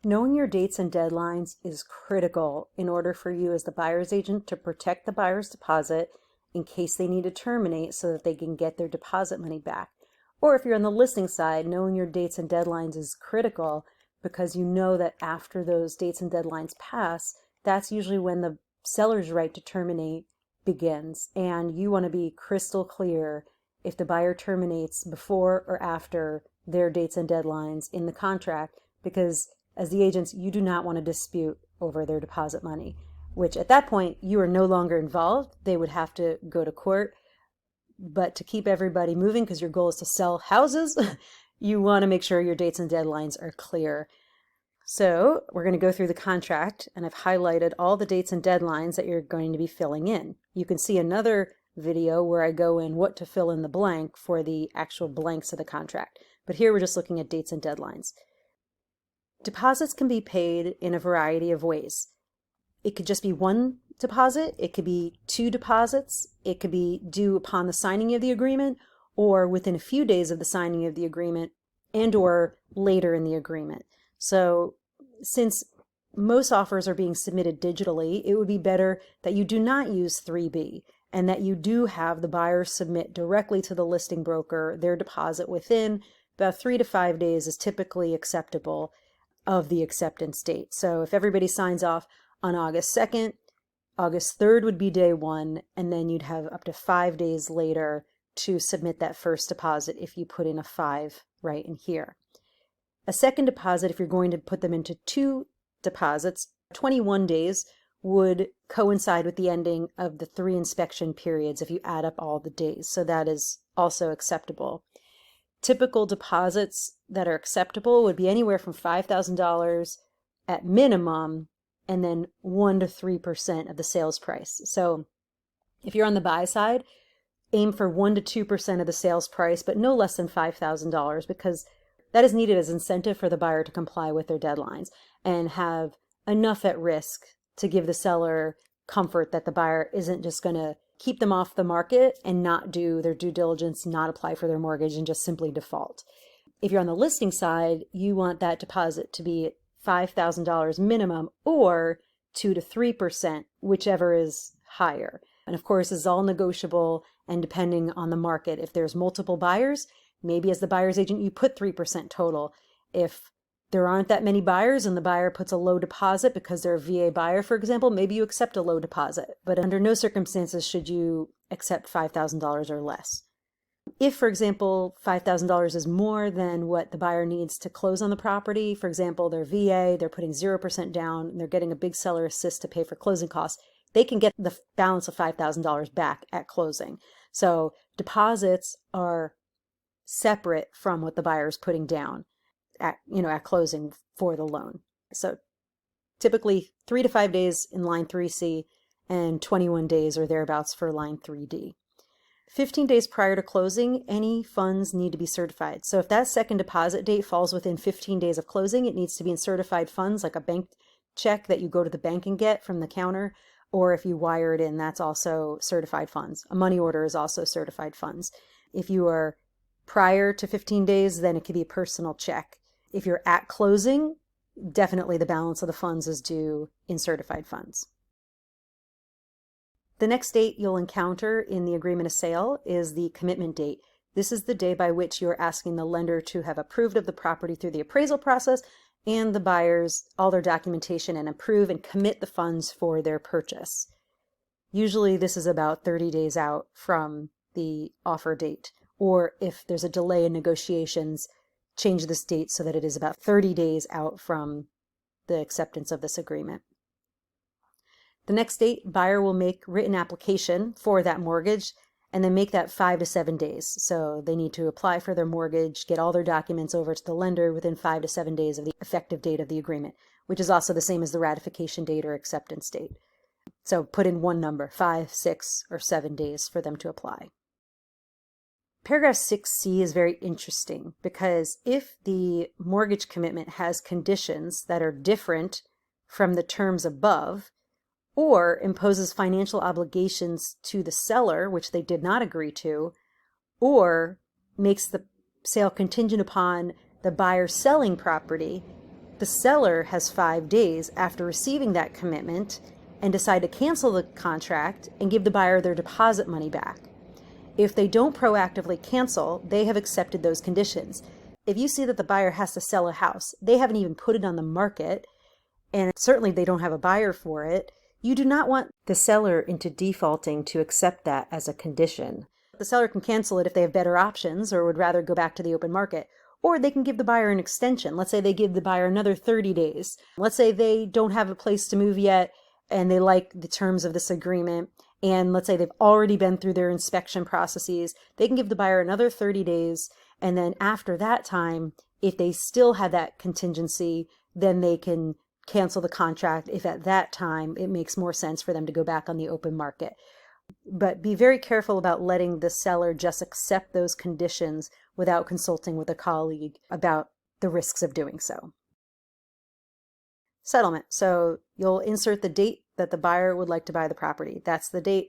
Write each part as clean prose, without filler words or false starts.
Knowing your dates and deadlines is critical in order for you as the buyer's agent to protect the buyer's deposit in case they need to terminate so that they can get their deposit money back. Or if you're on the listing side, knowing your dates and deadlines is critical because you know that after those dates and deadlines pass, that's usually when the seller's right to terminate begins. And you want to be crystal clear if the buyer terminates before or after their dates and deadlines in the contract, because as the agents, you do not want to dispute over their deposit money, which at that point you are no longer involved. They would have to go to court. But to keep everybody moving, because your goal is to sell houses, you want to make sure your dates and deadlines are clear. So we're going to go through the contract, and I've highlighted all the dates and deadlines that you're going to be filling in. You can see another video where I go in what to fill in the blank for the actual blanks of the contract. But here we're just looking at dates and deadlines. Deposits can be paid in a variety of ways. It could just be one deposit, it could be two deposits, it could be due upon the signing of the agreement or within a few days of the signing of the agreement and or later in the agreement. So since most offers are being submitted digitally, it would be better that you do not use 3B and that you do have the buyer submit directly to the listing broker their deposit within about 3 to 5 days is typically acceptable of the acceptance date. So if everybody signs off on August 2nd, August 3rd would be day one, and then you'd have up to 5 days later to submit that first deposit if you put in a 5 right in here. A second deposit, if you're going to put them into two deposits, 21 days would coincide with the ending of the 3 inspection periods if you add up all the days. So that is also acceptable. Typical deposits that are acceptable would be anywhere from $5,000 at minimum and then 1 to 3% of the sales price. So if you're on the buy side, aim for 1 to 2% of the sales price, but no less than $5,000 because that is needed as incentive for the buyer to comply with their deadlines and have enough at risk to give the seller comfort that the buyer isn't just going to keep them off the market and not do their due diligence, not apply for their mortgage, and just simply default. If you're on the listing side, you want that deposit to be $5,000 minimum or 2 to 3%, whichever is higher. And of course, it's all negotiable and depending on the market. If there's multiple buyers, maybe as the buyer's agent, you put 3% total. If there aren't that many buyers and the buyer puts a low deposit because they're a VA buyer, for example, maybe you accept a low deposit, but under no circumstances should you accept $5,000 or less. If, for example, $5,000 is more than what the buyer needs to close on the property, for example, they're VA, they're putting 0% down, and they're getting a big seller assist to pay for closing costs, they can get the balance of $5,000 back at closing. So deposits are separate from what the buyer is putting down at closing for the loan. So typically 3 to 5 days in line 3C and 21 days or thereabouts for line 3D. 15 days prior to closing, any funds need to be certified. So if that second deposit date falls within 15 days of closing, it needs to be in certified funds, like a bank check that you go to the bank and get from the counter, or if you wire it in, that's also certified funds. A money order is also certified funds. If you are prior to 15 days, then it could be a personal check. If you're at closing, definitely the balance of the funds is due in certified funds. The next date you'll encounter in the agreement of sale is the commitment date. This is the day by which you're asking the lender to have approved of the property through the appraisal process and the buyers all their documentation and approve and commit the funds for their purchase. Usually this is about 30 days out from the offer date, or if there's a delay in negotiations, change this date so that it is about 30 days out from the acceptance of this agreement. The next date, buyer will make written application for that mortgage and then make that 5 to 7 days. So they need to apply for their mortgage, get all their documents over to the lender within 5 to 7 days of the effective date of the agreement, which is also the same as the ratification date or acceptance date. So put in one number, 5, 6, or 7 days for them to apply. Paragraph 6C is very interesting because if the mortgage commitment has conditions that are different from the terms above, or imposes financial obligations to the seller, which they did not agree to, or makes the sale contingent upon the buyer selling property, The seller has 5 days after receiving that commitment and decide to cancel the contract and give the buyer their deposit money back. If they don't proactively cancel, they have accepted those conditions. If you see that the buyer has to sell a house, they haven't even put it on the market, and certainly they don't have a buyer for it, you do not want the seller into defaulting to accept that as a condition. The seller can cancel it if they have better options or would rather go back to the open market. Or they can give the buyer an extension. Let's say they give the buyer another 30 days. Let's say they don't have a place to move yet and they like the terms of this agreement. And let's say they've already been through their inspection processes. They can give the buyer another 30 days. And then after that time, if they still have that contingency, then they can cancel the contract if at that time it makes more sense for them to go back on the open market. But be very careful about letting the seller just accept those conditions without consulting with a colleague about the risks of doing so. Settlement. So you'll insert the date that the buyer would like to buy the property. That's the date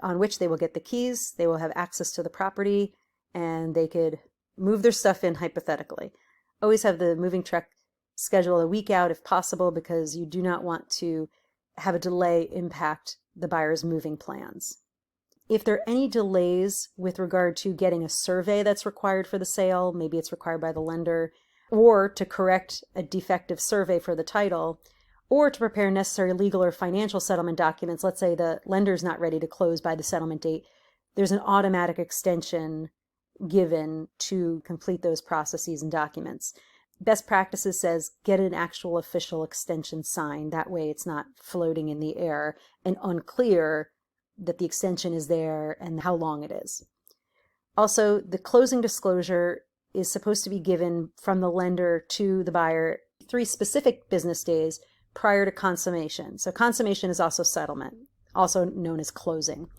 on which they will get the keys, they will have access to the property, and they could move their stuff in hypothetically. Always have the moving truck scheduled a week out if possible, because you do not want to have a delay impact the buyer's moving plans. If there are any delays with regard to getting a survey that's required for the sale, maybe it's required by the lender, or to correct a defective survey for the title, or to prepare necessary legal or financial settlement documents, let's say the lender's not ready to close by the settlement date, there's an automatic extension given to complete those processes and documents. Best practices says get an actual official extension signed. That way it's not floating in the air and unclear that the extension is there and how long it is. Also, the closing disclosure is supposed to be given from the lender to the buyer 3 specific business days prior to consummation. So consummation is also settlement, also known as closing.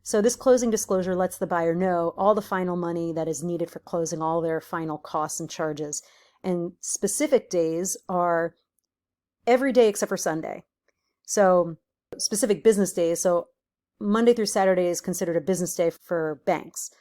So this closing disclosure lets the buyer know all the final money that is needed for closing, all their final costs and charges. And specific days are every day except for Sunday. So specific business days. So Monday through Saturday is considered a business day for banks.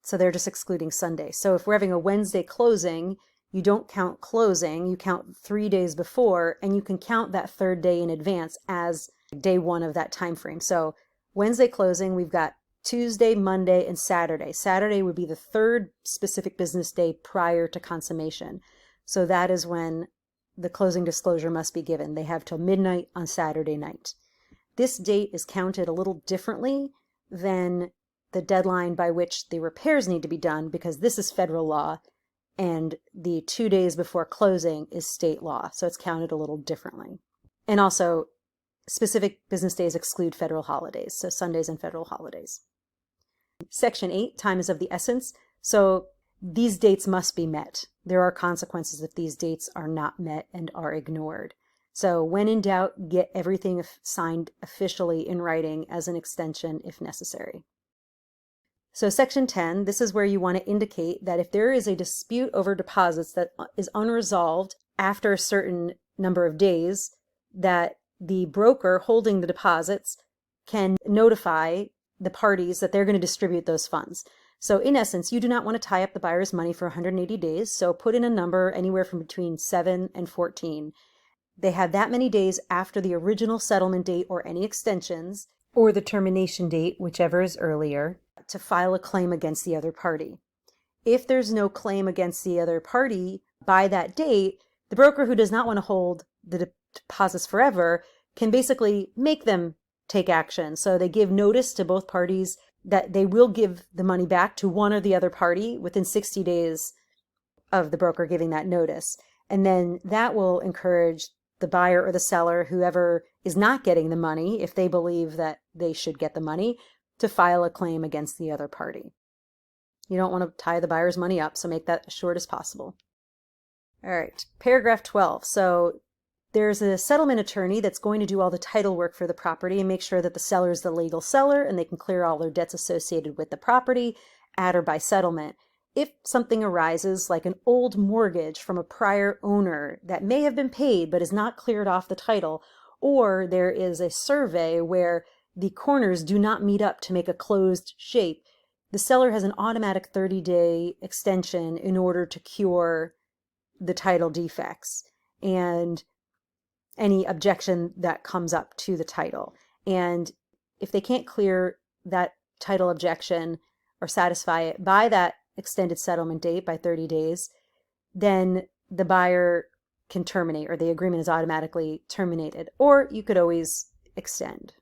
So they're just excluding Sunday. So if we're having a Wednesday closing, you don't count closing, you count 3 days before, and you can count that 3rd day in advance as day 1 of that time frame. So Wednesday closing, we've got Tuesday, Monday, and Saturday. Saturday would be the 3rd specific business day prior to consummation. So that is when the closing disclosure must be given. They have till midnight on Saturday night. This date is counted a little differently than the deadline by which the repairs need to be done, because this is federal law and the 2 days before closing is state law. So it's counted a little differently. And also, specific business days exclude federal holidays, so Sundays and federal holidays. Section 8, time is of the essence. So these dates must be met. There are consequences if these dates are not met and are ignored. So when in doubt, get everything signed officially in writing as an extension if necessary. So Section 10, this is where you want to indicate that if there is a dispute over deposits that is unresolved after a certain number of days, that the broker holding the deposits can notify the parties that they're going to distribute those funds. So in essence, you do not want to tie up the buyer's money for 180 days. So put in a number anywhere from between 7 and 14. They have that many days after the original settlement date or any extensions, or the termination date, whichever is earlier, to file a claim against the other party. If there's no claim against the other party by that date, the broker who does not want to hold the deposits forever can basically make them take action. So they give notice to both parties that they will give the money back to one or the other party within 60 days of the broker giving that notice. And then that will encourage the buyer or the seller, whoever is not getting the money, if they believe that they should get the money, to file a claim against the other party. You don't want to tie the buyer's money up, so make that as short as possible. All right, paragraph 12. So there's a settlement attorney that's going to do all the title work for the property and make sure that the seller is the legal seller and they can clear all their debts associated with the property at or by settlement. If something arises, like an old mortgage from a prior owner that may have been paid but is not cleared off the title, or there is a survey where the corners do not meet up to make a closed shape, the seller has an automatic 30-day extension in order to cure the title defects. and any objection that comes up to the title. And if they can't clear that title objection or satisfy it by that extended settlement date by 30 days, then the buyer can terminate, or the agreement is automatically terminated. Or you could always extend.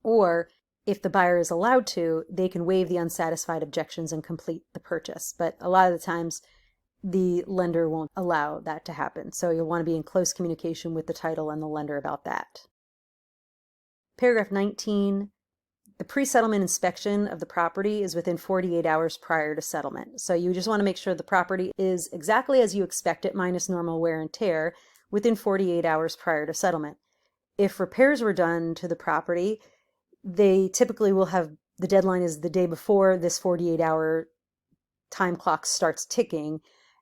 Or if the buyer is allowed to, they can waive the unsatisfied objections and complete the purchase. But a lot of the times, the lender won't allow that to happen. So you'll want to be in close communication with the title and the lender about that. Paragraph 19, the pre-settlement inspection of the property is within 48 hours prior to settlement. So you just want to make sure the property is exactly as you expect it, minus normal wear and tear, within 48 hours prior to settlement. If repairs were done to the property, they typically will have, the deadline is the day before this 48-hour time clock starts ticking.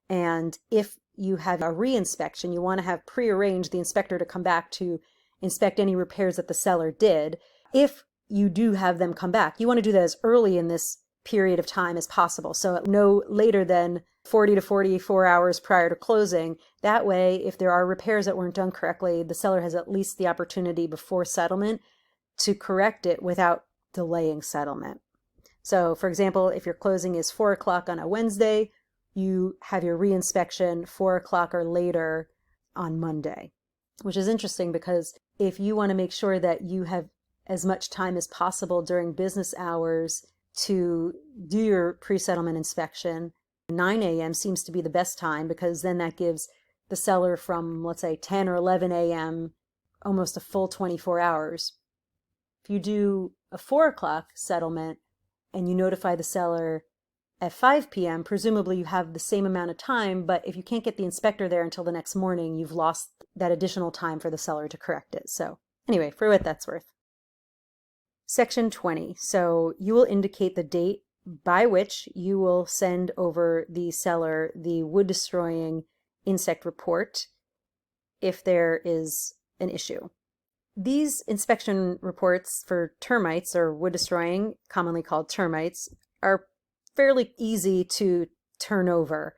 And if you have a re-inspection, you want to have prearranged the inspector to come back to inspect any repairs that the seller did. If you do have them come back, you want to do that as early in this period of time as possible. So no later than 40 to 44 hours prior to closing. That way, if there are repairs that weren't done correctly, the seller has at least the opportunity before settlement to correct it without delaying settlement. So for example, if your closing is 4 o'clock on a Wednesday, you have your reinspection 4 o'clock or later on Monday, which is interesting because if you want to make sure that you have as much time as possible during business hours to do your pre-settlement inspection, 9 a.m. seems to be the best time, because then that gives the seller from, let's say, 10 or 11 a.m. almost a full 24 hours. If you do a 4 o'clock settlement and you notify the seller at 5 p.m., presumably you have the same amount of time, but if you can't get the inspector there until the next morning, you've lost that additional time for the seller to correct it. So anyway, for what that's worth. Section 20. So you will indicate the date by which you will send over the seller the wood destroying insect report if there is an issue. These inspection reports for termites, or wood destroying, commonly called termites, are fairly easy to turn over.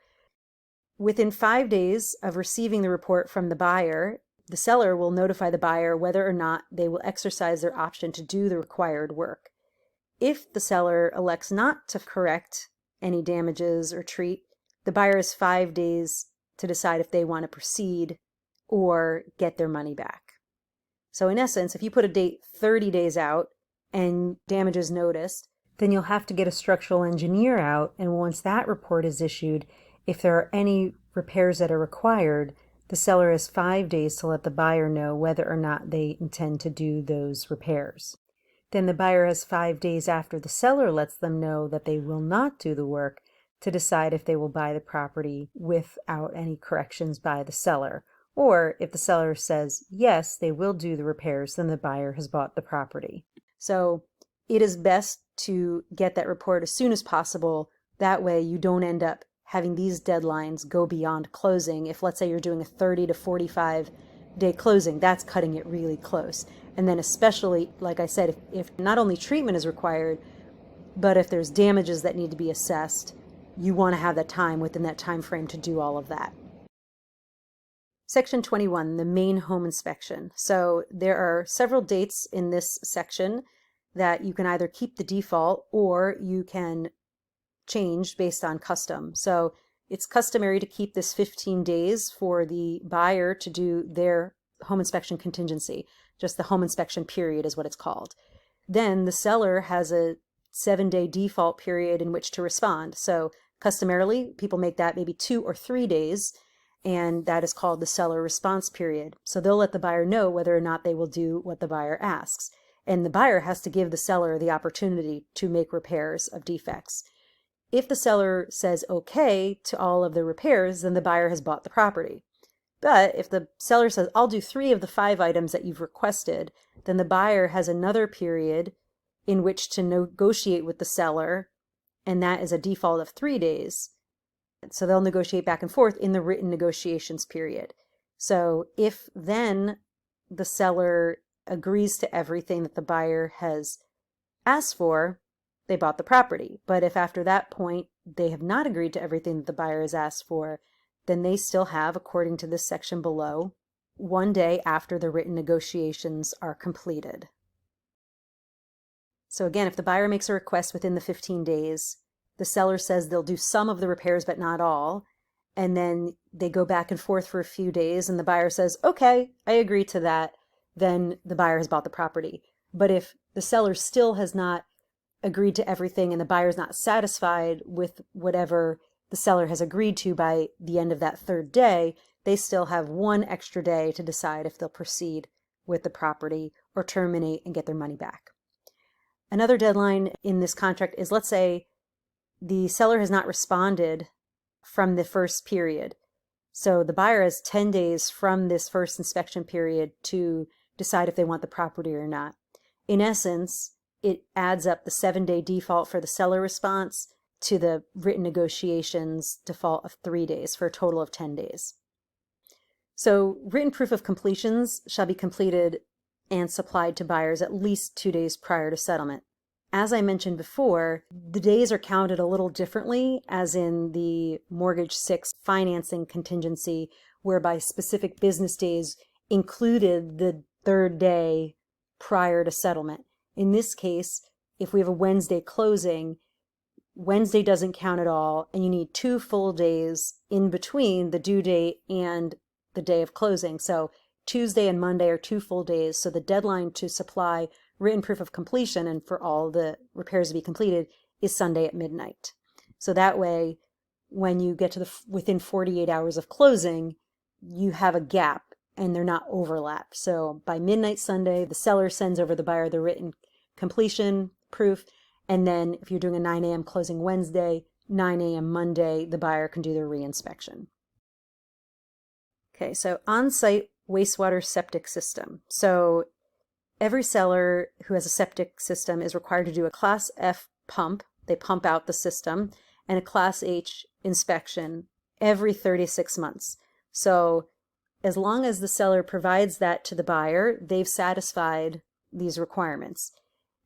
Within 5 days of receiving the report from the buyer, the seller will notify the buyer whether or not they will exercise their option to do the required work. If the seller elects not to correct any damages or treat, the buyer has 5 days to decide if they want to proceed or get their money back. So in essence, if you put a date 30 days out and damage is noticed, then you'll have to get a structural engineer out, and once that report is issued, if there are any repairs that are required, the seller has 5 days to let the buyer know whether or not they intend to do those repairs. Then the buyer has 5 days after the seller lets them know that they will not do the work to decide if they will buy the property without any corrections by the seller. Or if the seller says, yes, they will do the repairs, then the buyer has bought the property. So it is best to get that report as soon as possible. That way you don't end up having these deadlines go beyond closing. If, let's say, you're doing a 30 to 45 day closing, that's cutting it really close. And then especially, like I said, if not only treatment is required, but if there's damages that need to be assessed, you want to have that time within that time frame to do all of that. Section 21, the main home inspection. So there are several dates in this section that you can either keep the default or you can change based on custom. So it's customary to keep this 15 days for the buyer to do their home inspection contingency. Just the home inspection period is what it's called. Then the seller has a 7-day default period in which to respond. So customarily, people make that maybe 2 or 3 days, and that is called the seller response period. So they'll let the buyer know whether or not they will do what the buyer asks. And the buyer has to give the seller the opportunity to make repairs of defects. If the seller says okay to all of the repairs, then the buyer has bought the property. But if the seller says, I'll do 3 of the 5 items that you've requested, then the buyer has another period in which to negotiate with the seller, and that is a default of 3 days. So they'll negotiate back and forth in the written negotiations period. So if then the seller agrees to everything that the buyer has asked for, they bought the property. But if after that point they have not agreed to everything that the buyer has asked for, then they still have, according to this section below, 1 day after the written negotiations are completed. So again, if the buyer makes a request within the 15 days, the seller says they'll do some of the repairs but not all, and then they go back and forth for a few days and the buyer says, okay, I agree to that, then the buyer has bought the property. But if the seller still has not agreed to everything and the buyer is not satisfied with whatever the seller has agreed to by the end of that 3rd day, they still have 1 extra day to decide if they'll proceed with the property or terminate and get their money back. Another deadline in this contract is, let's say the seller has not responded from the first period. So the buyer has 10 days from this first inspection period to decide if they want the property or not. In essence, it adds up the 7-day default for the seller response to the written negotiations default of 3 days for a total of 10 days. So written proof of completions shall be completed and supplied to buyers at least 2 days prior to settlement. As I mentioned before, the days are counted a little differently, as in the Mortgage 6 financing contingency, whereby specific business days included the 3rd day prior to settlement. In this case, if we have a Wednesday closing, Wednesday doesn't count at all, and you need 2 full days in between the due date and the day of closing. So Tuesday and Monday are 2 full days, so the deadline to supply written proof of completion and for all the repairs to be completed is Sunday at midnight. So that way, when you get to within 48 hours of closing, you have a gap and they're not overlapped. So by midnight Sunday, the seller sends over the buyer the written completion proof, and then if you're doing a 9 a.m. closing Wednesday, 9 a.m. Monday, the buyer can do their reinspection. Okay, so on-site wastewater septic system. So every seller who has a septic system is required to do a Class F pump. They pump out the system, and a Class H inspection every 36 months. So as long as the seller provides that to the buyer, they've satisfied these requirements.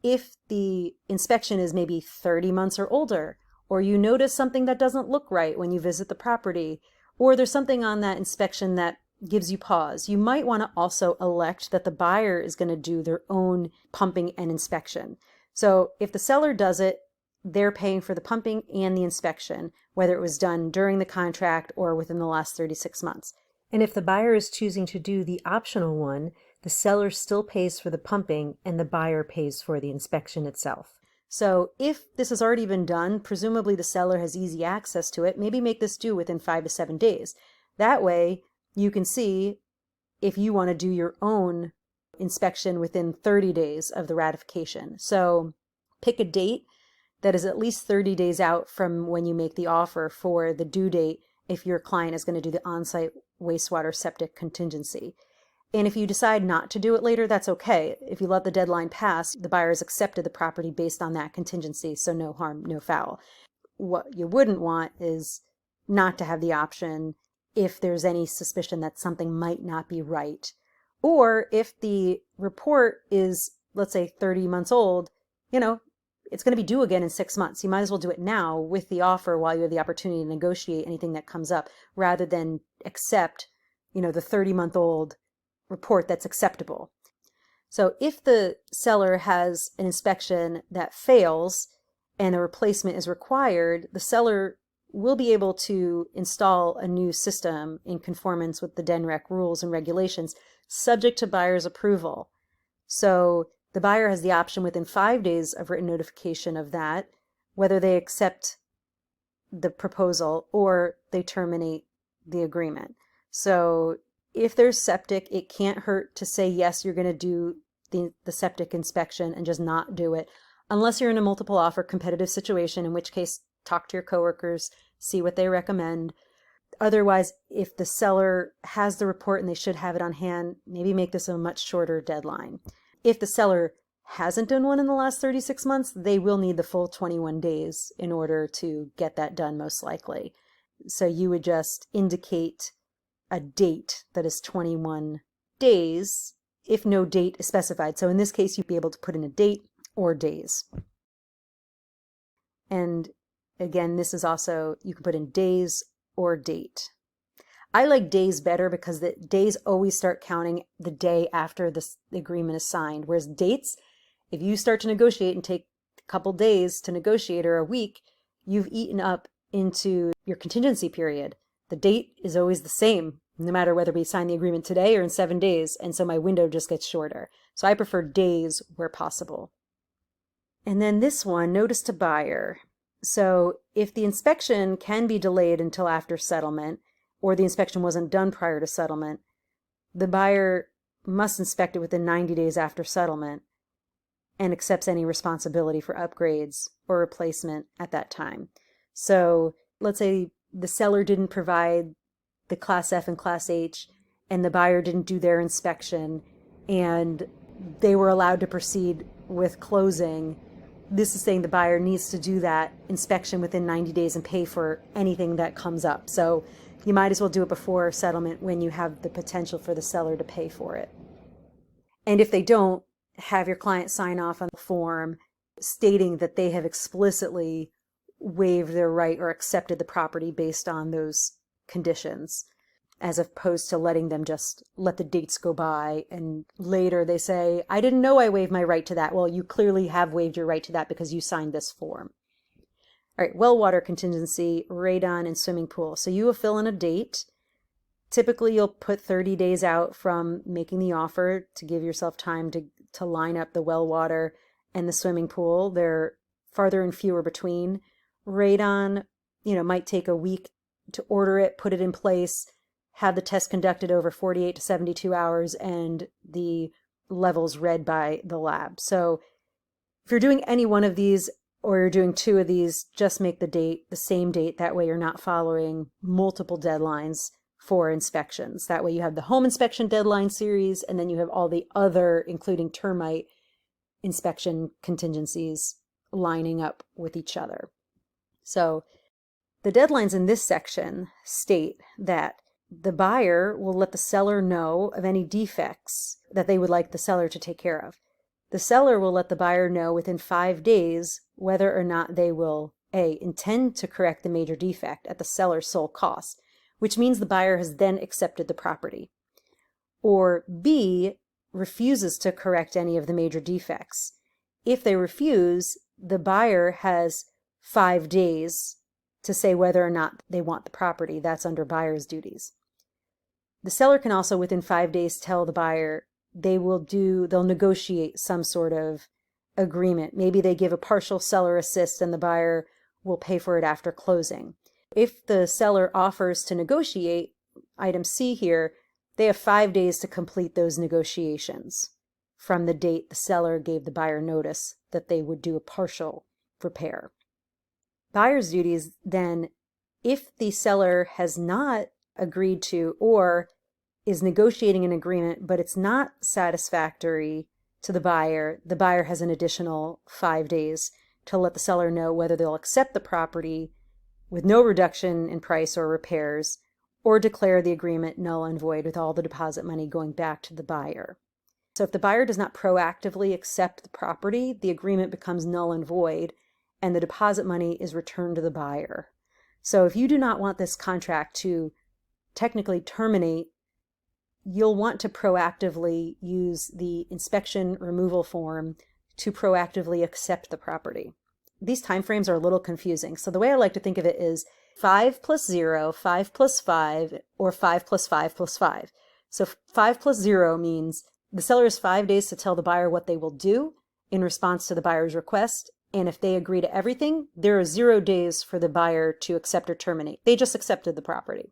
If the inspection is maybe 30 months or older, or you notice something that doesn't look right when you visit the property, or there's something on that inspection that gives you pause, you might want to also elect that the buyer is going to do their own pumping and inspection. So if the seller does it, they're paying for the pumping and the inspection, whether it was done during the contract or within the last 36 months. And if the buyer is choosing to do the optional one, the seller still pays for the pumping and the buyer pays for the inspection itself. So if this has already been done, presumably the seller has easy access to it, maybe make this due within 5 to 7 days. That way you can see if you want to do your own inspection within 30 days of the ratification. So pick a date that is at least 30 days out from when you make the offer for the due date if your client is going to do the on-site wastewater septic contingency. And if you decide not to do it later, that's okay. If you let the deadline pass, the buyer has accepted the property based on that contingency, so no harm, no foul. What you wouldn't want is not to have the option if there's any suspicion that something might not be right. Or if the report is, let's say, 30 months old, it's going to be due again in 6 months. You might as well do it now with the offer while you have the opportunity to negotiate anything that comes up, rather than accept, the 30-month-old report that's acceptable. So if the seller has an inspection that fails and a replacement is required, the seller will be able to install a new system in conformance with the DENREC rules and regulations, subject to buyer's approval. So the buyer has the option within 5 days of written notification of that, whether they accept the proposal or they terminate the agreement. So if there's septic, it can't hurt to say, yes, you're going to do the septic inspection and just not do it, unless you're in a multiple offer competitive situation, in which case talk to your coworkers, see what they recommend. Otherwise, if the seller has the report and they should have it on hand, maybe make this a much shorter deadline. If the seller hasn't done one in the last 36 months, they will need the full 21 days in order to get that done, most likely. So you would just indicate a date that is 21 days if no date is specified. So in this case, you'd be able to put in a date or days. And again, this is also, you can put in days or date. I like days better because the days always start counting the day after the agreement is signed. Whereas dates, if you start to negotiate and take a couple days to negotiate or a week, you've eaten up into your contingency period. The date is always the same, no matter whether we sign the agreement today or in 7 days. And so my window just gets shorter. So I prefer days where possible. And then this one, notice to buyer. So if the inspection can be delayed until after settlement, or the inspection wasn't done prior to settlement, the buyer must inspect it within 90 days after settlement and accepts any responsibility for upgrades or replacement at that time. So let's say the seller didn't provide the Class F and Class H, and the buyer didn't do their inspection, and they were allowed to proceed with closing. This is saying the buyer needs to do that inspection within 90 days and pay for anything that comes up. So you might as well do it before settlement when you have the potential for the seller to pay for it. And if they don't, have your client sign off on the form stating that they have explicitly waived their right or accepted the property based on those conditions, as opposed to letting them just let the dates go by and later they say, I didn't know I waived my right to that. Well, you clearly have waived your right to that because you signed this form. All right, well water contingency, radon, and swimming pool. So you will fill in a date. Typically, you'll put 30 days out from making the offer to give yourself time to line up the well water and the swimming pool. They're farther and fewer between. Radon, might take a week to order it, put it in place, have the test conducted over 48 to 72 hours, and the levels read by the lab. So if you're doing any one of these or you're doing 2 of these, just make the date the same date. That way you're not following multiple deadlines for inspections. That way you have the home inspection deadline series, and then you have all the other, including termite inspection contingencies, lining up with each other. So the deadlines in this section state that the buyer will let the seller know of any defects that they would like the seller to take care of. The seller will let the buyer know within 5 days whether or not they will A, intend to correct the major defect at the seller's sole cost, which means the buyer has then accepted the property, or B, refuses to correct any of the major defects. If they refuse, the buyer has 5 days to say whether or not they want the property. That's under buyer's duties. The seller can also within 5 days tell the buyer they'll negotiate some sort of agreement. Maybe they give a partial seller assist and the buyer will pay for it after closing. If the seller offers to negotiate, item C here, they have 5 days to complete those negotiations from the date the seller gave the buyer notice that they would do a partial repair. Buyer's duties then, if the seller has not agreed to or is negotiating an agreement, but it's not satisfactory to the buyer has an additional 5 days to let the seller know whether they'll accept the property with no reduction in price or repairs, or declare the agreement null and void with all the deposit money going back to the buyer. So if the buyer does not proactively accept the property, the agreement becomes null and void, and the deposit money is returned to the buyer. So if you do not want this contract to technically terminate, you'll want to proactively use the inspection removal form to proactively accept the property. These timeframes are a little confusing. So the way I like to think of it is 5 plus 0, 5 plus 5, or 5 plus 5 plus 5. So 5 plus 0 means the seller has 5 days to tell the buyer what they will do in response to the buyer's request. And if they agree to everything, there are 0 days for the buyer to accept or terminate. They just accepted the property.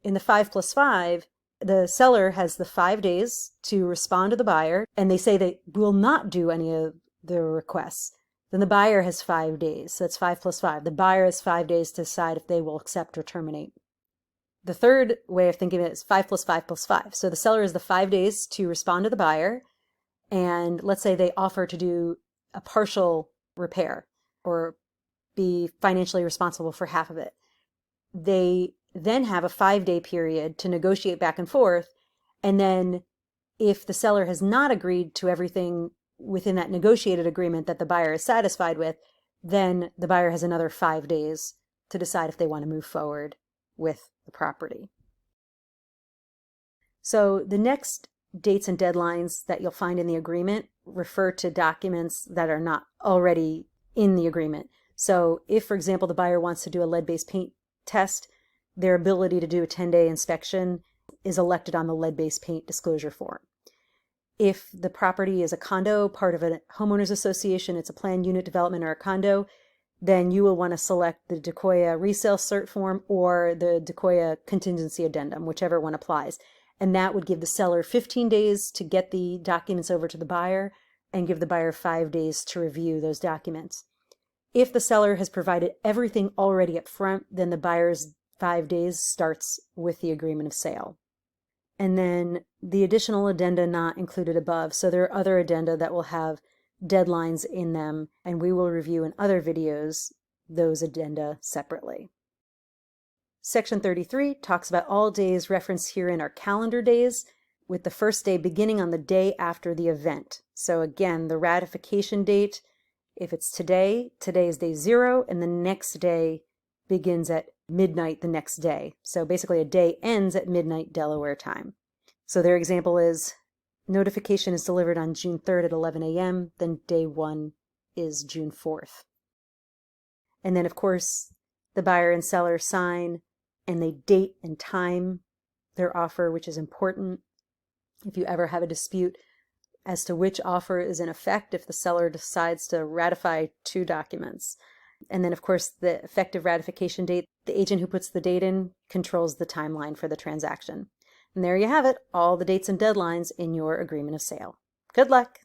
In the 5 plus 5, the seller has the 5 days to respond to the buyer, and they say they will not do any of the requests. Then the buyer has 5 days. So that's 5 plus 5. The buyer has 5 days to decide if they will accept or terminate. The third way of thinking of it is 5 plus 5 plus 5. So the seller has the 5 days to respond to the buyer, and let's say they offer to do a partial repair or be financially responsible for half of it. They then have a 5-day period to negotiate back and forth, and then if the seller has not agreed to everything within that negotiated agreement that the buyer is satisfied with, then the buyer has another 5 days to decide if they want to move forward with the property. So the next dates and deadlines that you'll find in the agreement refer to documents that are not already in the agreement. So if, for example, the buyer wants to do a lead-based paint test, their ability to do a 10-day inspection is elected on the lead-based paint disclosure form. If the property is a condo, part of a homeowners association, it's a planned unit development or a condo, then you will want to select the Decoya resale cert form or the Decoya contingency addendum, whichever one applies. And that would give the seller 15 days to get the documents over to the buyer and give the buyer 5 days to review those documents. If the seller has provided everything already up front, then the buyer's 5 days starts with the agreement of sale. And then the additional addenda not included above. So there are other addenda that will have deadlines in them, and we will review in other videos those addenda separately. Section 33 talks about all days referenced herein are calendar days, with the first day beginning on the day after the event. So again, the ratification date, if it's today, today is day 0, and the next day begins at midnight the next day. So basically a day ends at midnight Delaware time. So their example is notification is delivered on June 3rd at 11 a.m., then day 1 is June 4th. And then of course the buyer and seller sign and they date and time their offer, which is important. If you ever have a dispute as to which offer is in effect, if the seller decides to ratify 2 documents. And then, of course, the effective ratification date, the agent who puts the date in controls the timeline for the transaction. And there you have it, all the dates and deadlines in your agreement of sale. Good luck!